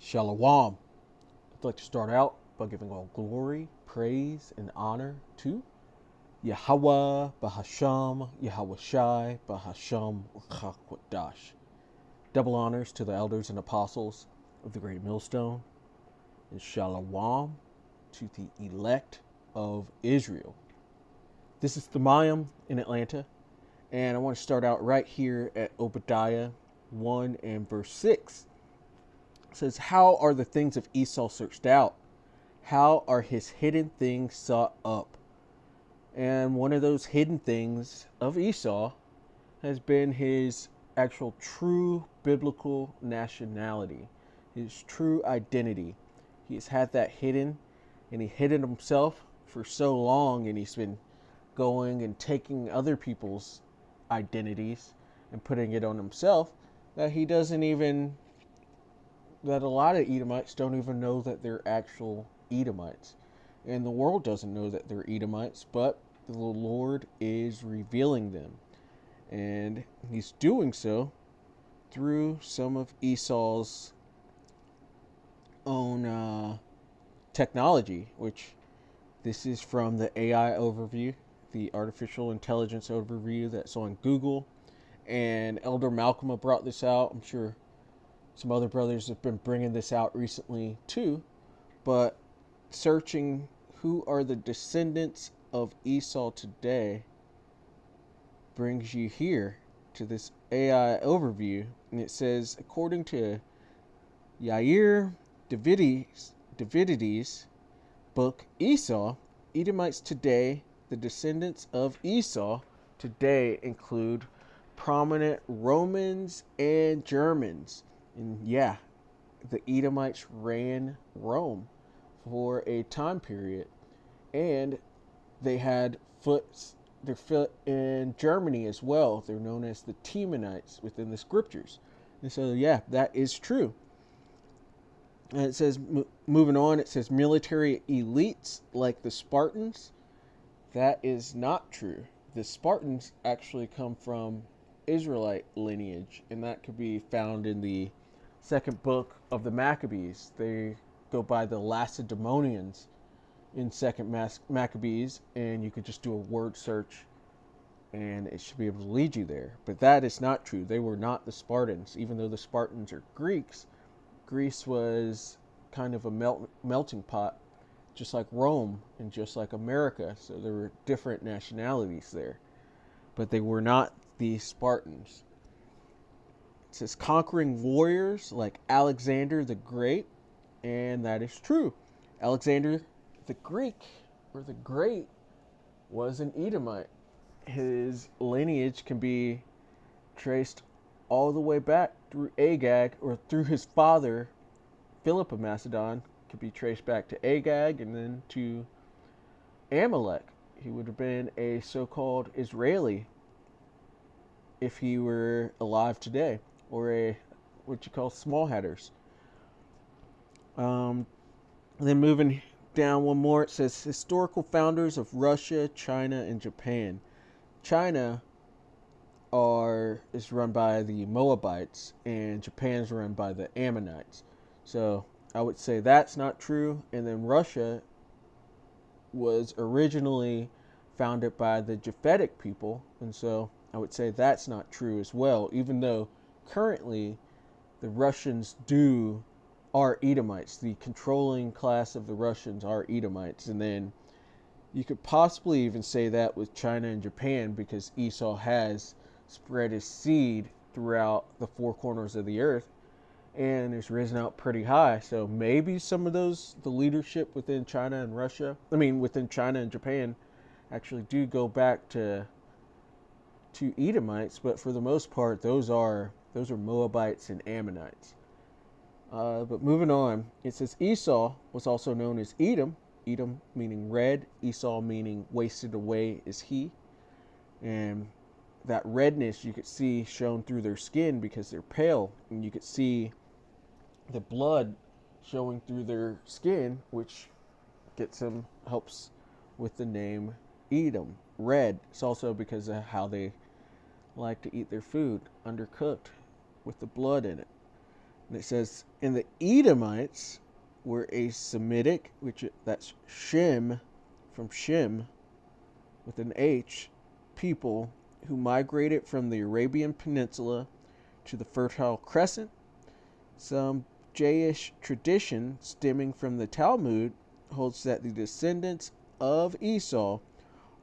Shalom. I'd like to start out by giving all glory, praise, and honor to Yahweh Bahasham, Yahweh Shai Bahasham Uchakwadash. Double honors to the elders and apostles of the Great Millstone, and Shalom to the elect of Israel. This is the Mayim in Atlanta, and I want to start out right here at Obadiah 1 and verse 6. It says, "How are the things of Esau searched out? How are his hidden things sought up?" And one of those hidden things of Esau has been his actual true biblical nationality, his true identity. He's had that hidden, and he hid it himself for so long, and he's been going and taking other people's identities and putting it on himself that he doesn't even, that a lot of Edomites don't even know that they're actual Edomites. And the world doesn't know that they're Edomites, but the Lord is revealing them. And he's doing so through some of Esau's own technology, which this is from the AI overview, the artificial intelligence overview that's on Google. And Elder Malcolm brought this out. I'm sure some other brothers have been bringing this out recently too. But searching who are the descendants of Esau today brings you here to this AI overview. And it says, according to Yair Davidi's book, Esau, Edomites today, the descendants of Esau today include prominent Romans and Germans. And yeah, the Edomites ran Rome for a time period, and they had their foot in Germany as well. They're known as the Temanites within the scriptures. And so yeah, that is true. And it says, moving on, it says military elites like the Spartans. That is not true. The Spartans actually come from Israelite lineage, and that could be found in the second book of the Maccabees. They go by the Lacedaemonians in second Maccabees, and you could just do a word search and it should be able to lead you there. But that is not true. They were not the Spartans. Even though the Spartans are Greeks, Greece was kind of a melting pot, just like Rome and just like America. So there were different nationalities there, but they were not the Spartans. It says conquering warriors like Alexander the Great, and that is true. Alexander the Greek, or the Great, was an Edomite. His lineage can be traced all the way back through Agag, or through his father, Philip of Macedon, could be traced back to Agag and then to Amalek. He would have been a so-called Israeli if he were alive today, or a what you call small hatters. Then moving down one more, it says historical founders of Russia, China, and Japan. China is run by the Moabites, and Japan is run by the Ammonites. So I would say that's not true. And then Russia was originally founded by the Japhetic people, and so I would say that's not true as well, even though currently the Russians are Edomites. The controlling class of the Russians are Edomites. And then you could possibly even say that with China and Japan, because Esau has spread his seed throughout the four corners of the earth and has risen out pretty high. So maybe some of the leadership within China and within China and Japan actually do go back to Edomites, but for the most part, those are Moabites and Ammonites. But moving on, it says Esau was also known as Edom. Edom meaning red, Esau meaning wasted away is he. And that redness you could see shown through their skin because they're pale, and you could see the blood showing through their skin, which helps with the name Edom, red. It's also because of how they like to eat their food, undercooked with the blood in it. And it says, and the Edomites were a Semitic, that's Shem, from Shem, with an H, people who migrated from the Arabian Peninsula to the Fertile Crescent. Some Jewish tradition stemming from the Talmud holds that the descendants of Esau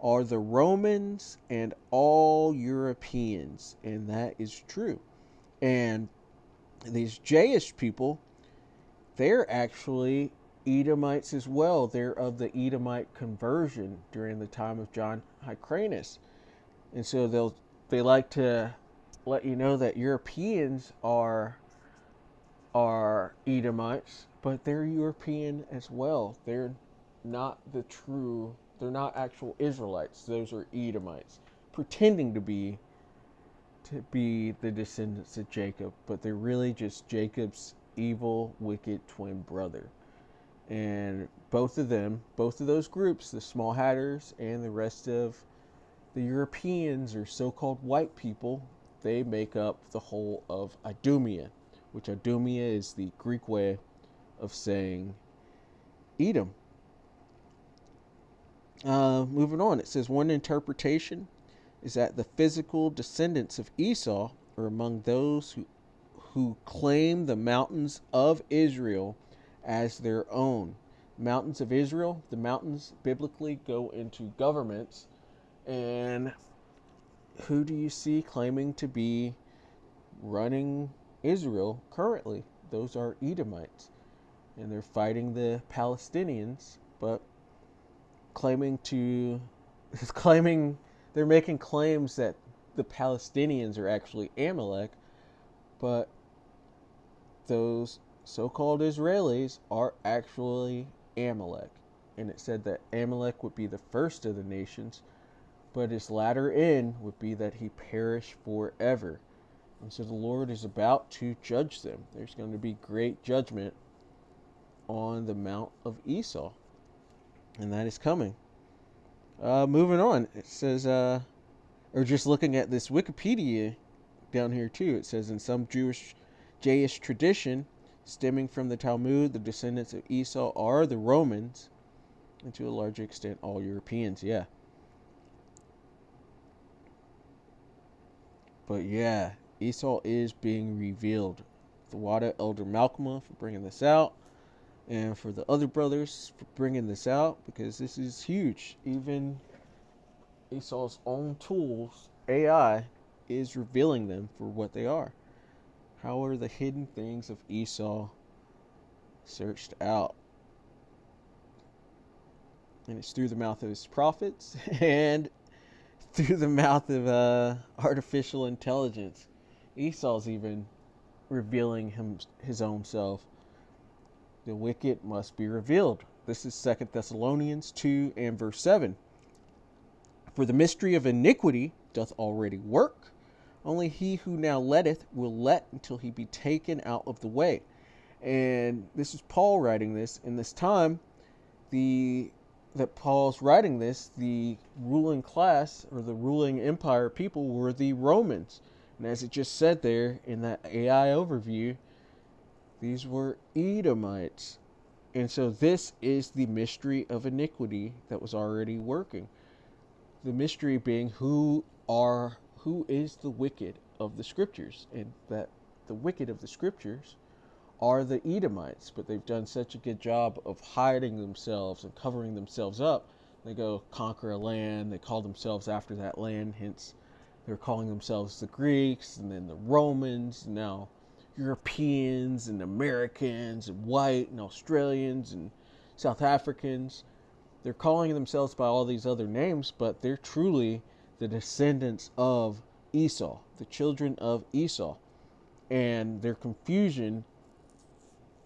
are the Romans and all Europeans, and that is true. And these Jewish people, they're actually Edomites as well. They're of the Edomite conversion during the time of John Hyrcanus. And so they like to let you know that Europeans are Edomites, but they're European as well. They're not actual Israelites. Those are Edomites, pretending to be the descendants of Jacob, but they're really just Jacob's evil, wicked twin brother. And both of those groups, the Small Hatters and the rest of the Europeans, or so-called white people, they make up the whole of Idumea, which Idumea is the Greek way of saying Edom. Moving on, it says one interpretation is that the physical descendants of Esau are among those who claim the mountains of Israel as their own. Mountains of Israel, the mountains biblically go into governments, and who do you see claiming to be running Israel currently? Those are Edomites, and they're fighting the Palestinians, but they're making claims that the Palestinians are actually Amalek, but those so-called Israelis are actually Amalek. And it said that Amalek would be the first of the nations, but his latter end would be that he perish forever. And so the Lord is about to judge them. There's going to be great judgment on the Mount of Esau, and that is coming. Moving on, it says, or just looking at this Wikipedia down here too, it says in some Jewish tradition stemming from the Talmud, the descendants of Esau are the Romans, and to a large extent all Europeans. Yeah. But yeah, Esau is being revealed. The Wada Elder Malcolma for bringing this out, and for the other brothers for bringing this out, because this is huge. Even Esau's own tools, AI, is revealing them for what they are. How are the hidden things of Esau searched out? And it's through the mouth of his prophets and through the mouth of artificial intelligence. Esau's even revealing his own self. The wicked must be revealed. This is 2 Thessalonians 2 and verse 7. For the mystery of iniquity doth already work. Only he who now letteth will let until he be taken out of the way. And this is Paul writing this. In this time, that Paul's writing this, the ruling class or the ruling empire people were the Romans. And as it just said there in that AI overview, these were Edomites. And so this is the mystery of iniquity that was already working. The mystery being who is the wicked of the scriptures, and that the wicked of the scriptures are the Edomites, but they've done such a good job of hiding themselves and covering themselves up. They go conquer a land, they call themselves after that land, hence they're calling themselves the Greeks, and then the Romans, and now Europeans and Americans and white and Australians and South Africans. They're calling themselves by all these other names, but they're truly the descendants of Esau, the children of Esau. And their confusion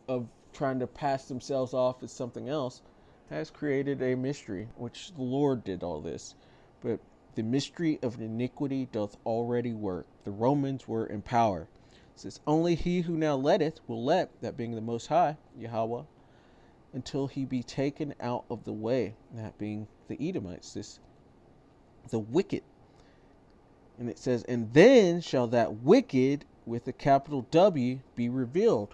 of trying to pass themselves off as something else has created a mystery, which the Lord did all this. But the mystery of iniquity doth already work. The Romans were in power. It says, only he who now letteth will let, that being the Most High, Yahweh, until he be taken out of the way, that being the Edomites, the wicked. And it says, and then shall that wicked with a capital W be revealed.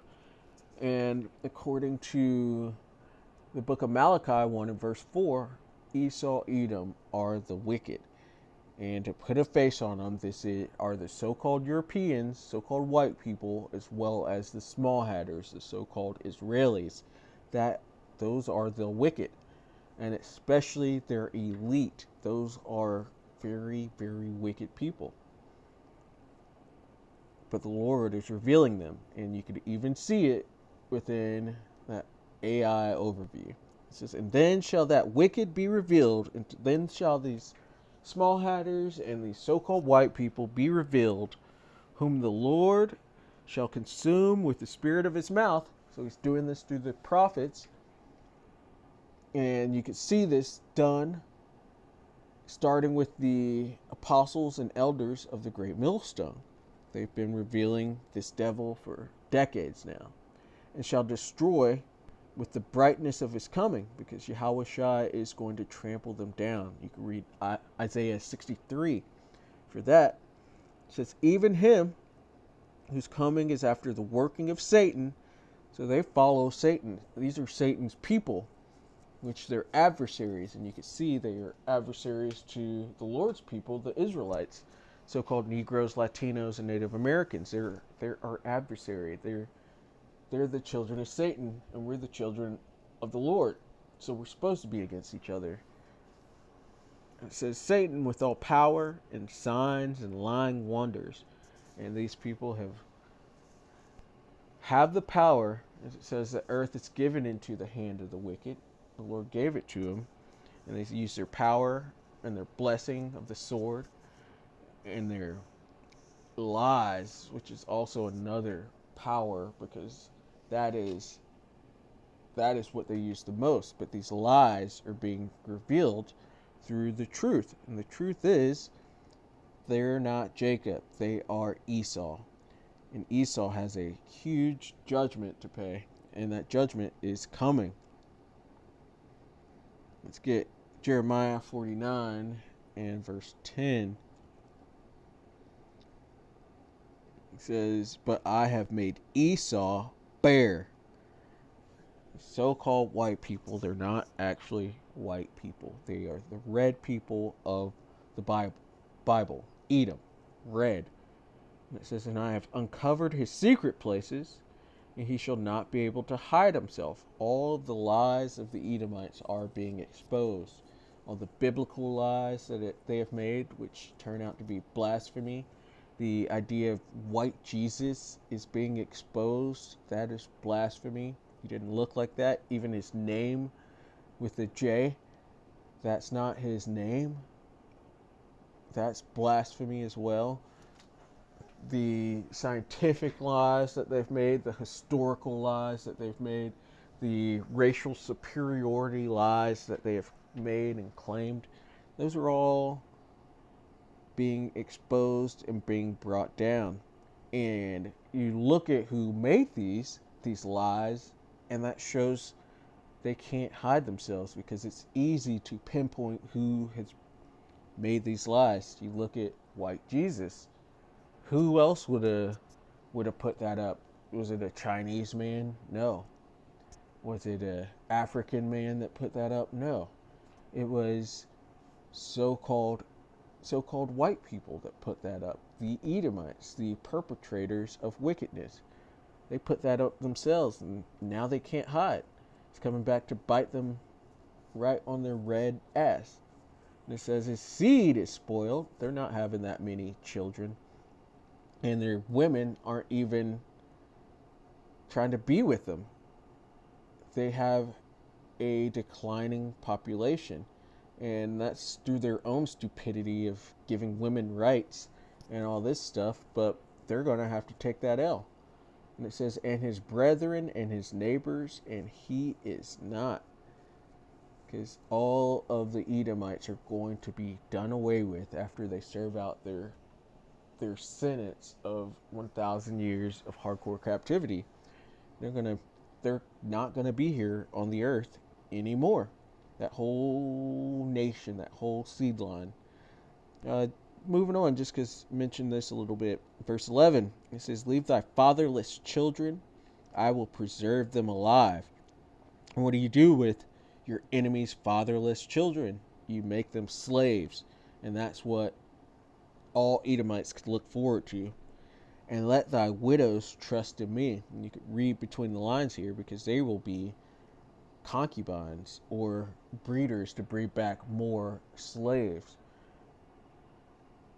And according to the book of Malachi 1 and verse 4, Esau, Edom are the wicked. And to put a face on them, are the so-called Europeans, so-called white people, as well as the small hatters, the so-called Israelis. Those are the wicked, and especially their elite. Those are very, very wicked people. But the Lord is revealing them, and you could even see it within that AI overview. It says, and then shall that wicked be revealed, and then shall these small hatters and these so-called white people be revealed, whom the Lord shall consume with the spirit of his mouth. So he's doing this through the prophets. And you can see this done starting with the apostles and elders of the great millstone. They've been revealing this devil for decades now, and shall destroy with the brightness of his coming, because Yahushua is going to trample them down. You can read Isaiah 63 for that. It says, even him whose coming is after the working of Satan. So they follow Satan. These are Satan's people, which they're adversaries. And you can see they are adversaries to the Lord's people, the Israelites, so-called Negroes, Latinos, and Native Americans. They're our adversary. They're the children of Satan, and we're the children of the Lord. So we're supposed to be against each other. It says, Satan with all power and signs and lying wonders. And these people have the power. As it says, the earth is given into the hand of the wicked. The Lord gave it to them. And they use their power and their blessing of the sword and their lies, which is also another power, because that is what they use the most. But these lies are being revealed through the truth. And the truth is, they're not Jacob. They are Esau. And Esau has a huge judgment to pay. And that judgment is coming. Let's get Jeremiah 49 and verse 10. It says, but I have made Esau bare. So-called white people, they're not actually white people. They are the red people of the Bible. Edom, red. And it says, and I have uncovered his secret places, and he shall not be able to hide himself. All the lies of the Edomites are being exposed. All the biblical lies that they have made, which turn out to be blasphemy. The idea of white Jesus is being exposed. That is blasphemy. He didn't look like that. Even his name with the J, that's not his name. That's blasphemy as well. The scientific lies that they've made, the historical lies that they've made, the racial superiority lies that they have made and claimed, those are all being exposed and being brought down. And you look at who made these lies, and that shows they can't hide themselves, because it's easy to pinpoint who has made these lies. You look at white Jesus. Who else would have put that up? Was it a Chinese man? No. Was it an African man that put that up? No. It was so-called white people that put that up. The Edomites, the perpetrators of wickedness. They put that up themselves, and now they can't hide. It's coming back to bite them right on their red ass. And it says his seed is spoiled. They're not having that many children. And their women aren't even trying to be with them. They have a declining population. And that's through their own stupidity of giving women rights and all this stuff. But they're going to have to take that L. And it says, and his brethren and his neighbors, and he is not. Because all of the Edomites are going to be done away with after they serve out their sentence of 1,000 years of hardcore captivity. They're not gonna be here on the earth anymore. That whole nation, that whole seed line. moving on, just because I mentioned this a little bit. Verse 11, it says, "Leave thy fatherless children, I will preserve them alive." And what do you do with your enemy's fatherless children? You make them slaves. And that's what all Edomites could look forward to. "And let thy widows trust in me." And you could read between the lines here, because they will be concubines or breeders to bring back more slaves.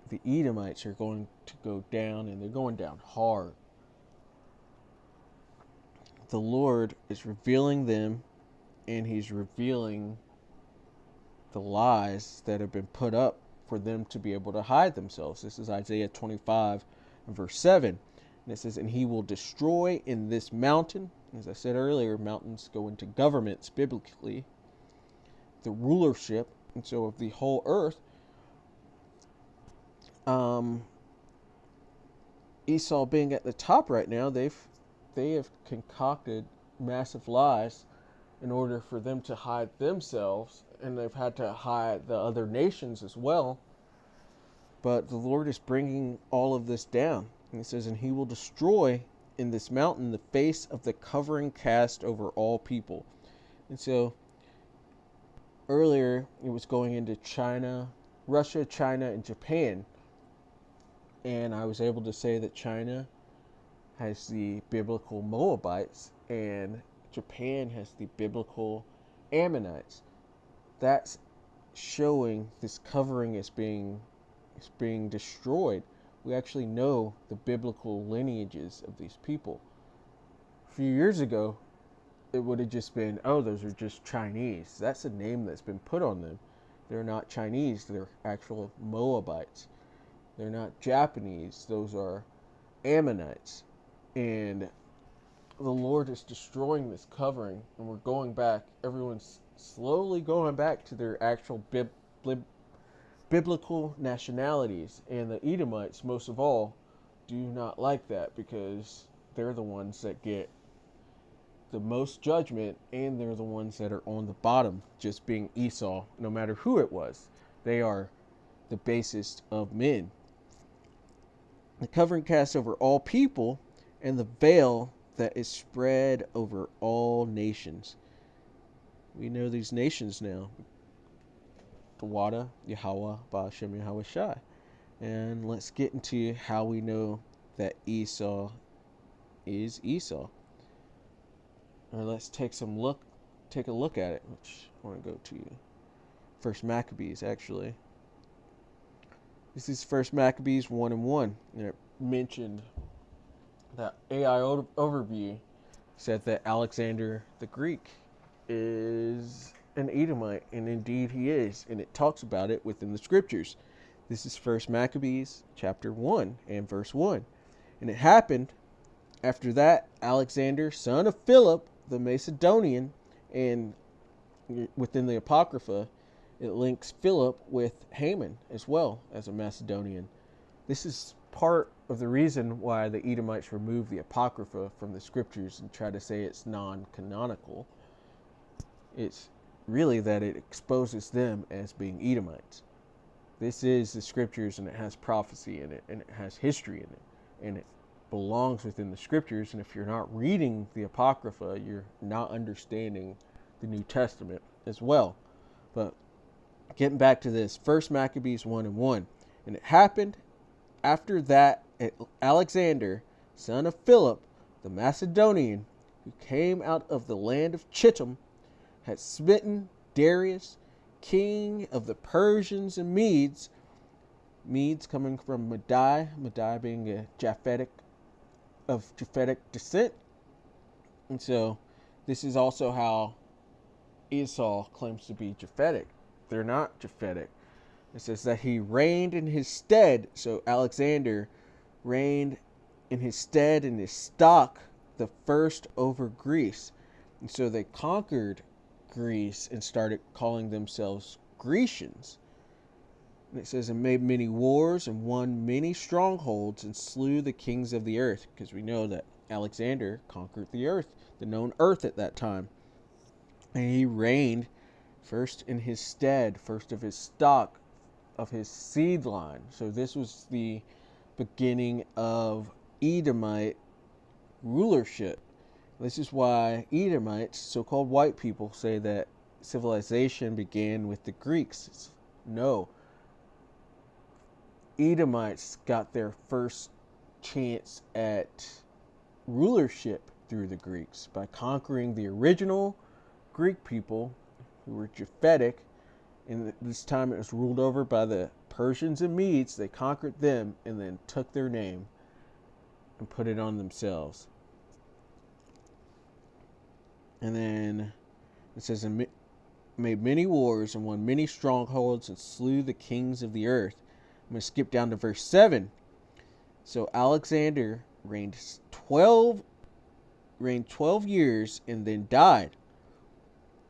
The Edomites are going to go down, and they're going down hard. The Lord is revealing them, and he's revealing the lies that have been put up for them to be able to hide themselves. This is Isaiah 25 and verse 7. And it says, "And he will destroy in this mountain." As I said earlier, mountains go into governments biblically, the rulership, and so of the whole earth. Esau being at the top right now, they have concocted massive lies in order for them to hide themselves, and they've had to hide the other nations as well. But the Lord is bringing all of this down. And it says, "And he will destroy in this mountain the face of the covering cast over all people." And so earlier it was going into China, Russia, China, and Japan. And I was able to say that China has the biblical Moabites and Japan has the biblical Ammonites. That's showing this covering is being destroyed. We actually know the biblical lineages of these people. A few years ago, it would have just been, oh, those are just Chinese. That's a name that's been put on them. They're not Chinese, they're actual Moabites. They're not Japanese, those are Ammonites. And the Lord is destroying this covering, and we're going back. Everyone's slowly going back to their actual biblical nationalities. And the Edomites, most of all, do not like that, because they're the ones that get the most judgment, and they're the ones that are on the bottom, just being Esau, no matter who it was. They are the basest of men. "The covering cast over all people, and the veil that is spread over all nations." We know these nations now. Tawada, Yahweh, Ba'ashem Yahweh Shai. And let's get into how we know that Esau is Esau. Or let's take a look at it, which I want to go to First Maccabees, actually. This is First Maccabees 1:1. And it mentioned that AI overview said that Alexander the Greek is an Edomite, and indeed he is, and it talks about it within the scriptures. This is First Maccabees chapter 1 and verse 1. "And it happened after that, Alexander, son of Philip the Macedonian," and within the Apocrypha, it links Philip with Haman as well as a Macedonian. This is part of the reason why the Edomites removed the Apocrypha from the scriptures and try to say it's non-canonical. It's really that it exposes them as being Edomites. This is the scriptures, and it has prophecy in it, and it has history in it, and it belongs within the scriptures. And if you're not reading the Apocrypha, you're not understanding the New Testament as well. But getting back to this, First Maccabees 1:1. "And it happened after that, Alexander, son of Philip the Macedonian, who came out of the land of Chittim, had smitten Darius, king of the Persians and Medes." Medes coming from Madai being a Japhetic descent. And so this is also how Esau claims to be Japhetic. They're not Japhetic. It says that he reigned in his stead. So Alexander reigned in his stead, in his stock, the first over Greece. And so they conquered Greece and started calling themselves Grecians. And it says, "And made many wars and won many strongholds and slew the kings of the earth," because we know that Alexander conquered the earth, the known earth at that time. "And he reigned first in his stead, first of his stock, of his seed line. So this was the beginning of Edomite rulership. This is why Edomites, so-called white people, say that civilization began with the Greeks. No. Edomites got their first chance at rulership through the Greeks by conquering the original Greek people who were Japhetic. And this time it was ruled over by the Persians and Medes. They conquered them and then took their name and put it on themselves. And then it says, and made many wars and won many strongholds and slew the kings of the earth. I'm going to skip down to verse 7. So Alexander reigned 12 years and then died.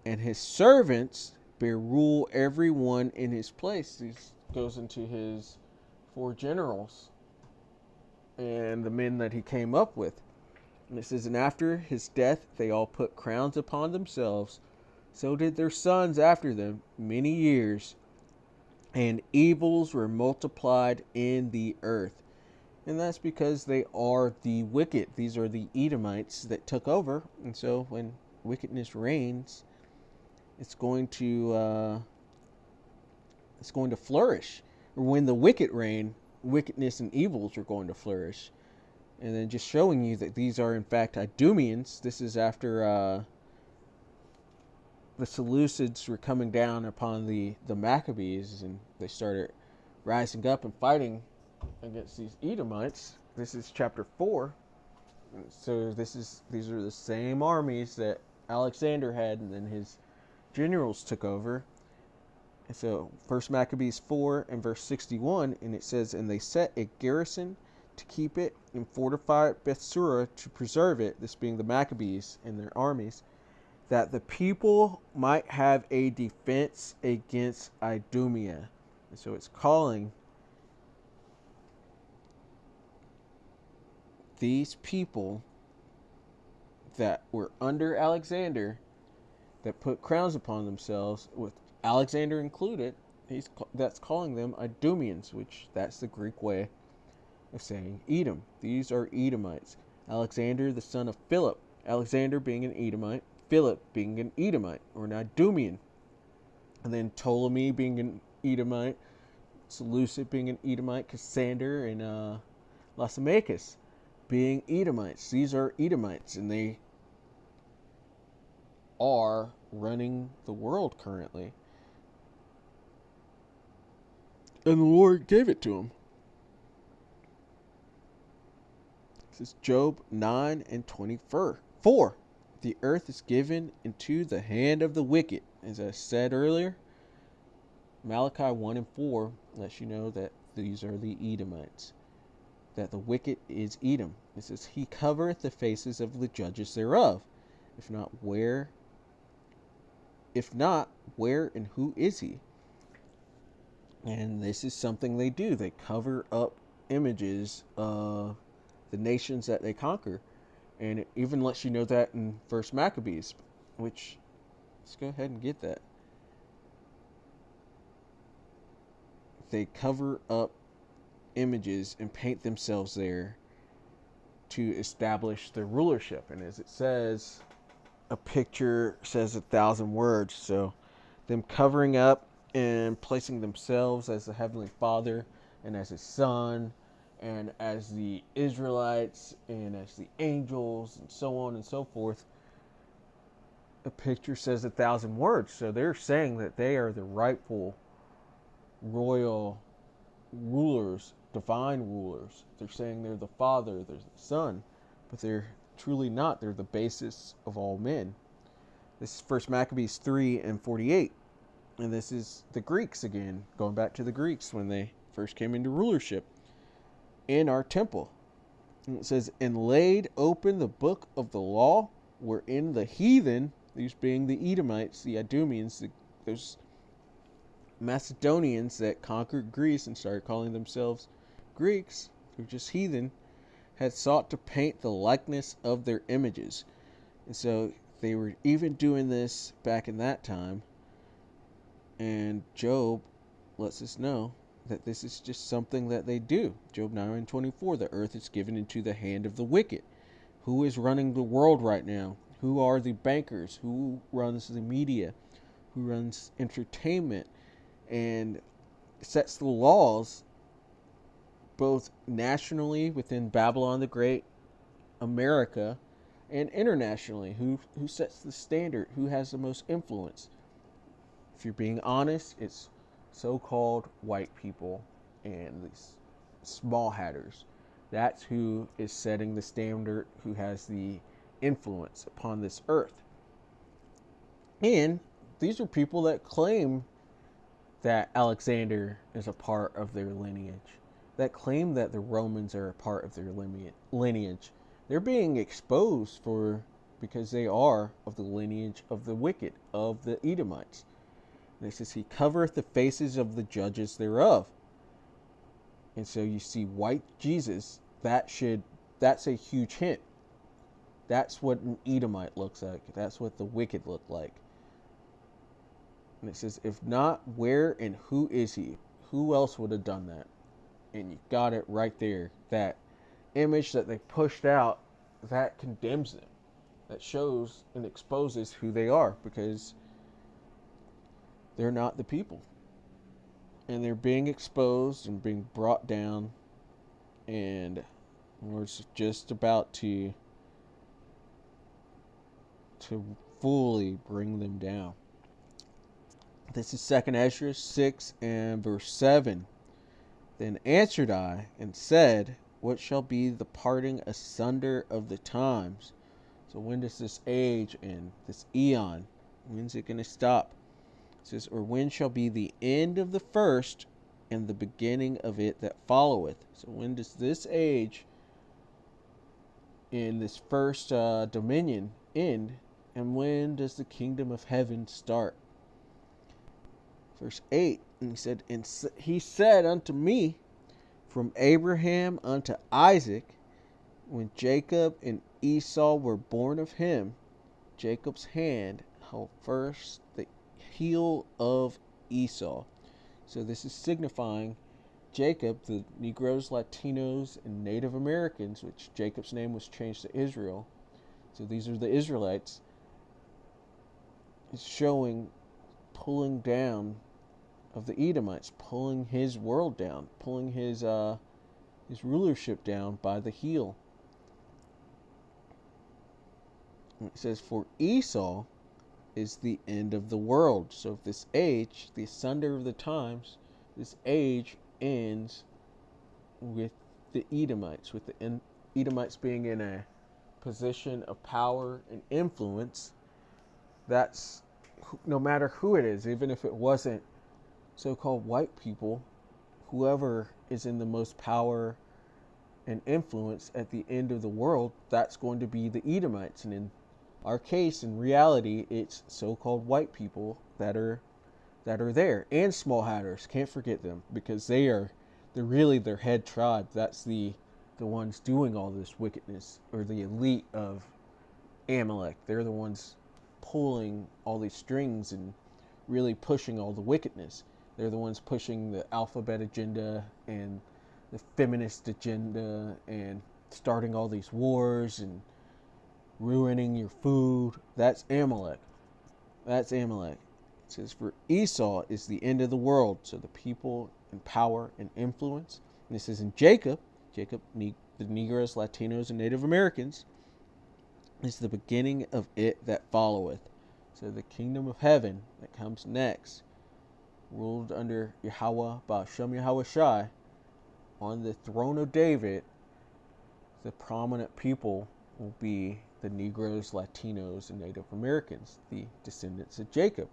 And his servants bear rule every one in his place. This goes into his 4 generals and the men that he came up with. And it says, and after his death, they all put crowns upon themselves. So did their sons after them many years. And evils were multiplied in the earth. And that's because they are the wicked. These are the Edomites that took over. And so when wickedness reigns, it's going to flourish. Or when the wicked reign, wickedness and evils are going to flourish. And then just showing you that these are in fact Idumeans. This is after the Seleucids were coming down upon the Maccabees, and they started rising up and fighting against these Edomites. This is chapter 4. So these are the same armies that Alexander had, and then his generals took over. And so 1 Maccabees 4 and verse 61, and it says, and they set a garrison to keep it and fortified Bethsura to preserve it, this being the Maccabees and their armies, that the people might have a defense against Idumea. And so it's calling these people that were under Alexander, that put crowns upon themselves, with Alexander included, that's calling them Idumeans, which that's the Greek way of saying Edom. These are Edomites. Alexander, the son of Philip. Alexander being an Edomite, Philip being an Edomite, or an Idumean. And then Ptolemy being an Edomite, Seleucid being an Edomite, Cassander and Lysimachus being Edomites. These are Edomites, and they are running the world currently. And the Lord gave it to them. This is Job 9 and 24. The earth is given into the hand of the wicked. As I said earlier, Malachi 1 and 4 lets you know that these are the Edomites. That the wicked is Edom. It says, he covereth the faces of the judges thereof. If not, where and who is he? And this is something they do. They cover up images of the nations that they conquer. And it even lets you know that in 1 Maccabees, which, let's go ahead and get that. They cover up images and paint themselves there to establish their rulership. And as it says, a picture says 1,000 words. So them covering up and placing themselves as the Heavenly Father and as His Son and as the Israelites and as the angels and so on and so forth. A picture says 1,000 words. So they're saying that they are the rightful royal rulers, divine rulers. They're saying they're the Father, they're the Son, but they're truly not. They're the basis of all men. This is 1 Maccabees 3 and 48. And this is the Greeks again, going back to the Greeks when they first came into rulership in our temple. And it says, and laid open the book of the law, wherein the heathen, these being the Edomites, the Idumeans, those Macedonians that conquered Greece and started calling themselves Greeks, who are just heathen, had sought to paint the likeness of their images. And so they were even doing this back in that time. And Job lets us know that this is just something that they do. Job 9:24, the earth is given into the hand of the wicked. Who is running the world right now? Who are the bankers? Who runs the media? Who runs entertainment and sets the laws both nationally within Babylon the Great, America, and internationally? Who sets the standard? Who has the most influence? If you're being honest, it's so-called white people and these small hatters. That's who is setting the standard, who has the influence upon this earth. And these are people that claim that Alexander is a part of their lineage, that claim that the Romans are a part of their lineage. They're being exposed because they are of the lineage of the wicked, of the Edomites. And it says, he covereth the faces of the judges thereof. And so you see white Jesus, that's a huge hint. That's what an Edomite looks like. That's what the wicked look like. And it says, if not, where and who is he? Who else would have done that? And you got it right there. That image that they pushed out, that condemns them. That shows and exposes who they are, because they're not the people. And they're being exposed and being brought down. And we're just about to fully bring them down. This is 2 Ezra 6 and verse 7. Then answered I and said, what shall be the parting asunder of the times? So when does this age end, this eon, when's it going to stop? It says, or when shall be the end of the first and the beginning of it that followeth? So when does this age in this first dominion end, and when does the kingdom of heaven start? Verse 8, and he said unto me, from Abraham unto Isaac, when Jacob and Esau were born of him, Jacob's hand held first the heel of Esau. So this is signifying Jacob, the Negroes, Latinos, and Native Americans, which Jacob's name was changed to Israel. So these are the Israelites. It's showing pulling down of the Edomites, pulling his world down, pulling his rulership down by the heel. And it says, for Esau is the end of the world. So if this age, the asunder of the times, this age ends with the Edomites, with the Edomites being in a position of power and influence. That's no matter who it is, even if it wasn't so-called white people, whoever is in the most power and influence at the end of the world, that's going to be the Edomites. And in our case, in reality, it's so-called white people that are there, and small hatters. Can't forget them, because they're really their head tribe. That's the ones doing all this wickedness, or the elite of Amalek. They're the ones pulling all these strings and really pushing all the wickedness. They're the ones pushing the alphabet agenda and the feminist agenda and starting all these wars and ruining your food. That's Amalek. That's Amalek. It says, for Esau is the end of the world. So the people in power and influence. And this is in Jacob, the Negroes, Latinos, and Native Americans, is the beginning of it that followeth. So the kingdom of heaven that comes next, ruled under Yahweh, Ba'ashem Yahweh Shai, on the throne of David, the prominent people will be the Negroes, Latinos, and Native Americans, the descendants of Jacob.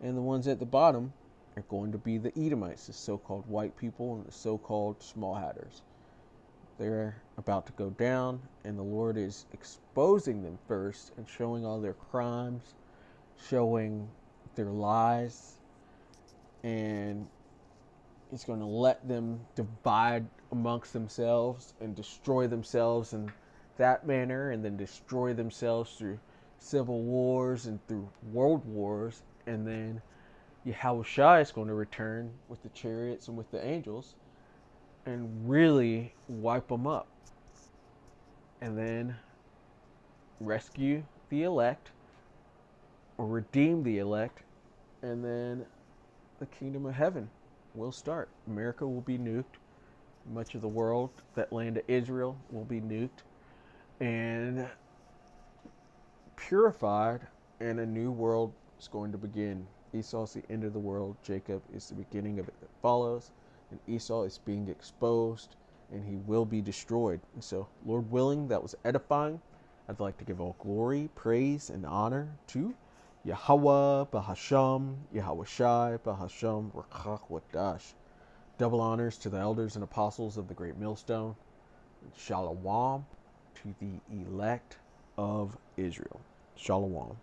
And the ones at the bottom are going to be the Edomites, the so-called white people and the so-called small hatters. They're about to go down, and the Lord is exposing them first and showing all their crimes, showing their lies, and he's going to let them divide amongst themselves and destroy themselves in that manner, and then destroy themselves through civil wars and through world wars, and then Yahushua is going to return with the chariots and with the angels and really wipe them up. And then rescue the elect or redeem the elect. And then the kingdom of heaven will start. America will be nuked. Much of the world, that land of Israel, will be nuked and purified, and a new world is going to begin. Esau is the end of the world. Jacob is the beginning of it that follows. And Esau is being exposed, and he will be destroyed. And so, Lord willing, that was edifying. I'd like to give all glory, praise, and honor to Yahweh Bahasham, Yahweh Shai Bahasham, Rakach Wadash. Double honors to the elders and apostles of the Great Millstone. Shalom to the elect of Israel. Shalom.